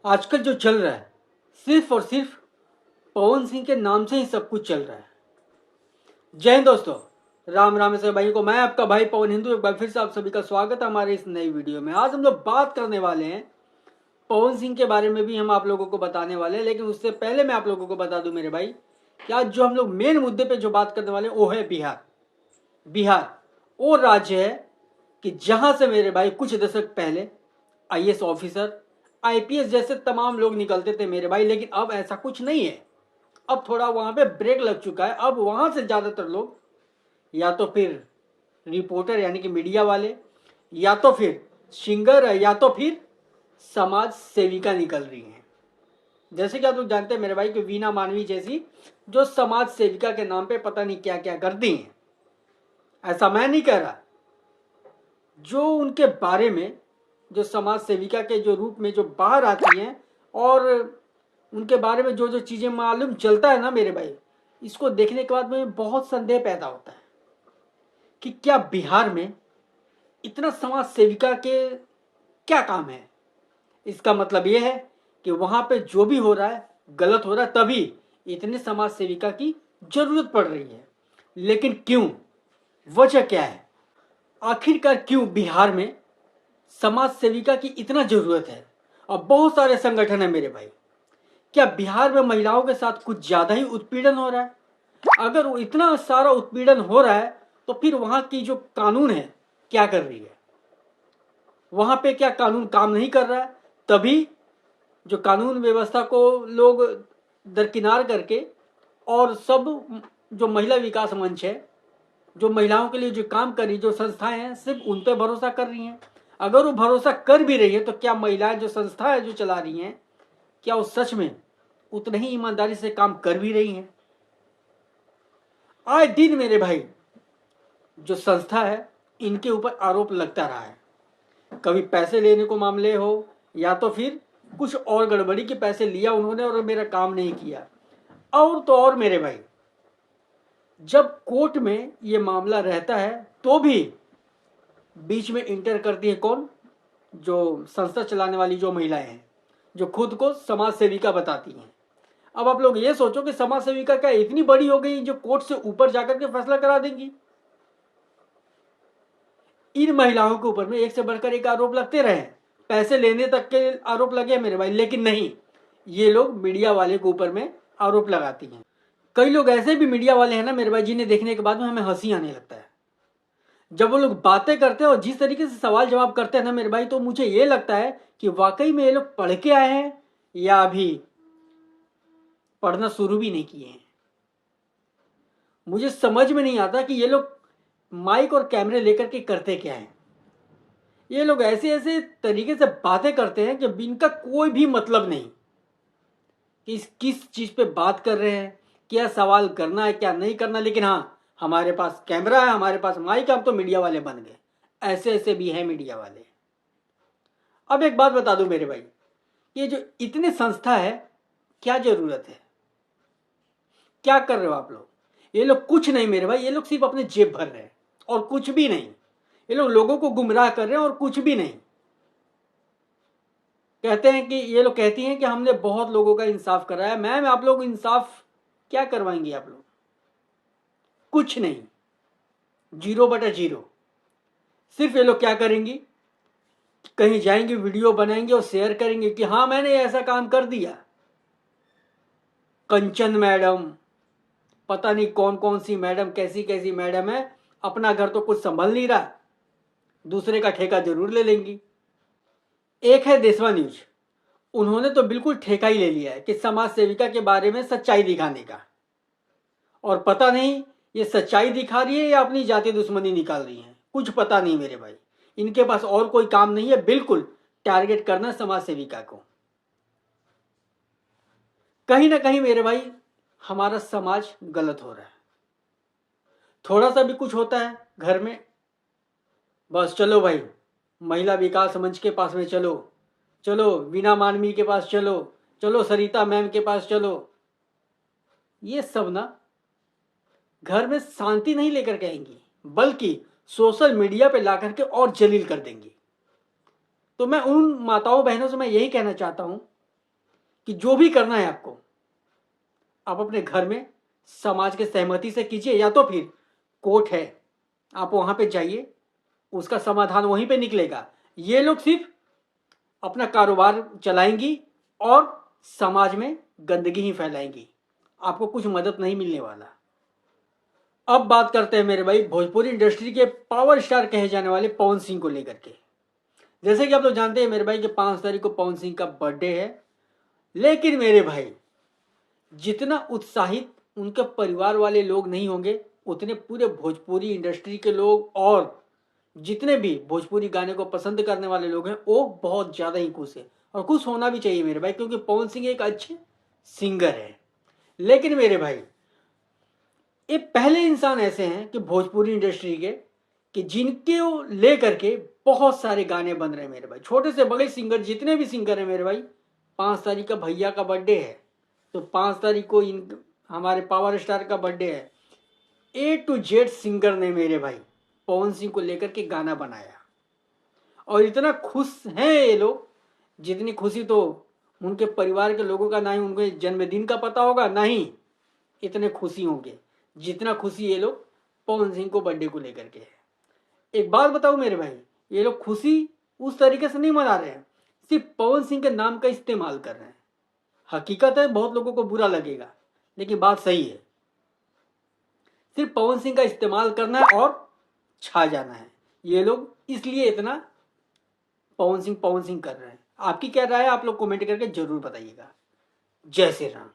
आजकल जो चल रहा है सिर्फ और सिर्फ पवन सिंह के नाम से ही सब कुछ चल रहा है। जय हिंद दोस्तों, राम राम से भाई को मैं आपका भाई पवन हिंदू एक बार फिर से आप सभी का स्वागत है हमारे इस नई वीडियो में। आज हम लोग बात करने वाले हैं पवन सिंह के बारे में भी हम आप लोगों को बताने वाले हैं, लेकिन उससे पहले मैं आप लोगों को बता दूं मेरे भाई कि आज जो हम लोग मेन मुद्दे पे जो बात करने वाले हैं वो है बिहार। बिहार वो राज्य है कि जहां से मेरे भाई कुछ दशक पहले आईएएस ऑफिसर, आईपीएस जैसे तमाम लोग निकलते थे मेरे भाई, लेकिन अब ऐसा कुछ नहीं है। अब थोड़ा वहां पे ब्रेक लग चुका है। अब वहां से ज्यादातर लोग या तो फिर रिपोर्टर यानी कि मीडिया वाले, या तो फिर सिंगर, या तो फिर समाज सेविका निकल रही हैं। जैसे कि आप लोग जानते हैं मेरे भाई कि वीना मानवी जैसी जो समाज सेविका के नाम पे पता नहीं क्या क्या करती हैं। ऐसा मैं नहीं कह रहा, जो उनके बारे में जो समाज सेविका के जो रूप में जो बाहर आती हैं और उनके बारे में जो जो चीज़ें मालूम चलता है ना मेरे भाई, इसको देखने के बाद में बहुत संदेह पैदा होता है कि क्या बिहार में इतना समाज सेविका के क्या काम है। इसका मतलब यह है कि वहां पे जो भी हो रहा है गलत हो रहा है, तभी इतने समाज सेविका की जरूरत पड़ रही है। लेकिन क्यों, वजह क्या है, आखिरकार क्यों बिहार में समाज सेविका की इतना जरूरत है। अब बहुत सारे संगठन है मेरे भाई, क्या बिहार में महिलाओं के साथ कुछ ज्यादा ही उत्पीड़न हो रहा है? अगर वो इतना सारा उत्पीड़न हो रहा है तो फिर वहां की जो कानून है क्या कर रही है? वहां पे क्या कानून काम नहीं कर रहा है? तभी जो कानून व्यवस्था को लोग दरकिनार करके और सब जो महिला विकास मंच है, जो महिलाओं के लिए जो काम कर रही, जो संस्थाएं हैं, सिर्फ उन पे भरोसा कर रही हैं। अगर वो भरोसा कर भी रही है तो क्या महिलाएं जो संस्थाएं जो चला रही हैं, क्या वो सच में उतने ही ईमानदारी से काम कर भी रही हैं? आए दिन मेरे भाई जो संस्था है इनके ऊपर आरोप लगता रहा है। कभी पैसे लेने को मामले हो, या तो फिर कुछ और गड़बड़ी के पैसे लिया उन्होंने और मेरा काम नहीं किया। और तो और मेरे भाई, जब कोर्ट में ये मामला रहता है तो भी बीच में इंटर करती है कौन? जो संस्था चलाने वाली जो महिलाएं हैं, जो खुद को समाज सेविका बताती हैं। अब आप लोग ये सोचो कि समाज सेविका क्या इतनी बड़ी हो गई जो कोर्ट से ऊपर जाकर के फैसला करा देंगी? इन महिलाओं के ऊपर में एक से बढ़कर एक आरोप लगते रहे, पैसे लेने तक के आरोप लगे मेरे भाई, लेकिन नहीं, ये लोग मीडिया वाले के ऊपर में आरोप लगाती हैं। कई लोग ऐसे भी मीडिया वाले हैं ना मेरे भाई, जिन्हें देखने के बाद में हमें हंसी आने लगता है जब वो लोग बातें करते हैं और जिस तरीके से सवाल जवाब करते हैं ना मेरे भाई, तो मुझे ये लगता है कि वाकई में ये लोग पढ़ के आए हैं या अभी पढ़ना शुरू भी नहीं किए हैं। मुझे समझ में नहीं आता कि ये लोग माइक और कैमरे लेकर के करते क्या है। ये लोग ऐसे ऐसे तरीके से बातें करते हैं कि इनका कोई भी मतलब नहीं कि किस चीज पे बात कर रहे हैं, क्या सवाल करना है क्या नहीं करना। लेकिन हाँ, हमारे पास कैमरा है, हमारे पास माइक है, हम तो मीडिया वाले बन गए। ऐसे ऐसे भी हैं मीडिया वाले। अब एक बात बता दूं मेरे भाई, ये जो इतने संस्था है, क्या जरूरत है? क्या कर रहे हो आप लोग? ये लोग कुछ नहीं मेरे भाई, ये लोग सिर्फ अपने जेब भर रहे हैं और कुछ भी नहीं। ये लोग लोगों को गुमराह कर रहे हैं और कुछ भी नहीं। कहते हैं कि ये लोग कहती हैं कि हमने बहुत लोगों का इंसाफ कराया। मैम, आप लोग इंसाफ क्या करवाएंगे? आप लोग कुछ नहीं, 0/0। सिर्फ ये लोग क्या करेंगी, कहीं जाएंगे, वीडियो बनाएंगे और शेयर करेंगे कि हाँ मैंने ऐसा काम कर दिया। कंचन मैडम, पता नहीं कौन कौन सी मैडम, कैसी कैसी मैडम है, अपना घर तो कुछ संभल नहीं रहा, दूसरे का ठेका जरूर ले लेंगी। एक है देशवा न्यूज, उन्होंने तो बिल्कुल ठेका ही ले लिया है कि समाज सेविका के बारे में सच्चाई दिखाने का। और पता नहीं ये सच्चाई दिखा रही है या अपनी जाति दुश्मनी निकाल रही है, कुछ पता नहीं मेरे भाई। इनके पास और कोई काम नहीं है, बिल्कुल टारगेट करना समाज सेविका को। कहीं ना कहीं मेरे भाई हमारा समाज गलत हो रहा है। थोड़ा सा भी कुछ होता है घर में, बस चलो भाई महिला विकास मंच के पास में चलो, चलो वीना मानवी के पास चलो, चलो सरिता मैम के पास चलो। ये सब ना घर में शांति नहीं लेकर के आएंगी, बल्कि सोशल मीडिया पे ला करके और जलील कर देंगी। तो मैं उन माताओं बहनों से मैं यही कहना चाहता हूं कि जो भी करना है आपको, आप अपने घर में समाज के सहमति से कीजिए, या तो फिर कोर्ट है, आप वहां पे जाइए, उसका समाधान वहीं पे निकलेगा। ये लोग सिर्फ अपना कारोबार चलाएंगी और समाज में गंदगी ही फैलाएंगी, आपको कुछ मदद नहीं मिलने वाला। अब बात करते हैं मेरे भाई भोजपुरी इंडस्ट्री के पावर स्टार कहे जाने वाले पवन सिंह को लेकर के। जैसे कि आप लोग जानते हैं मेरे भाई कि 5 तारीख को पवन सिंह का बर्थडे है, लेकिन मेरे भाई जितना उत्साहित उनके परिवार वाले लोग नहीं होंगे, उतने पूरे भोजपुरी इंडस्ट्री के लोग और जितने भी भोजपुरी गाने को पसंद करने वाले लोग हैं वो बहुत ज़्यादा ही खुश है। और खुश होना भी चाहिए मेरे भाई, क्योंकि पवन सिंह एक अच्छे सिंगर है। लेकिन मेरे भाई ये पहले इंसान ऐसे हैं कि भोजपुरी इंडस्ट्री के कि जिनके ले करके बहुत सारे गाने बन रहे हैं मेरे भाई, छोटे से बड़े सिंगर, जितने भी सिंगर हैं मेरे भाई। 5 तारीख का भैया का बर्थडे है, तो 5 तारीख को इन हमारे पावर स्टार का बर्थडे है। A to Z सिंगर ने मेरे भाई पवन सिंह को लेकर के गाना बनाया, और इतना खुश हैं ये लोग, जितनी खुशी तो उनके परिवार के लोगों का ना ही उनके जन्मदिन का पता होगा, ना ही इतने खुशी होंगे जितना खुशी ये लोग पवन सिंह को बर्थडे को लेकर के है। एक बात बताऊं मेरे भाई, ये लोग खुशी उस तरीके से नहीं मना रहे हैं, सिर्फ पवन सिंह के नाम का इस्तेमाल कर रहे हैं। हकीकत है बहुत लोगों को बुरा लगेगा, लेकिन बात सही है। सिर्फ पवन सिंह का इस्तेमाल करना है और छा जाना है। ये लोग इसलिए इतना पवन सिंह कर रहे हैं। आपकी क्या राय है, आप लोग कमेंट करके जरूर बताइएगा। जय श्री राम।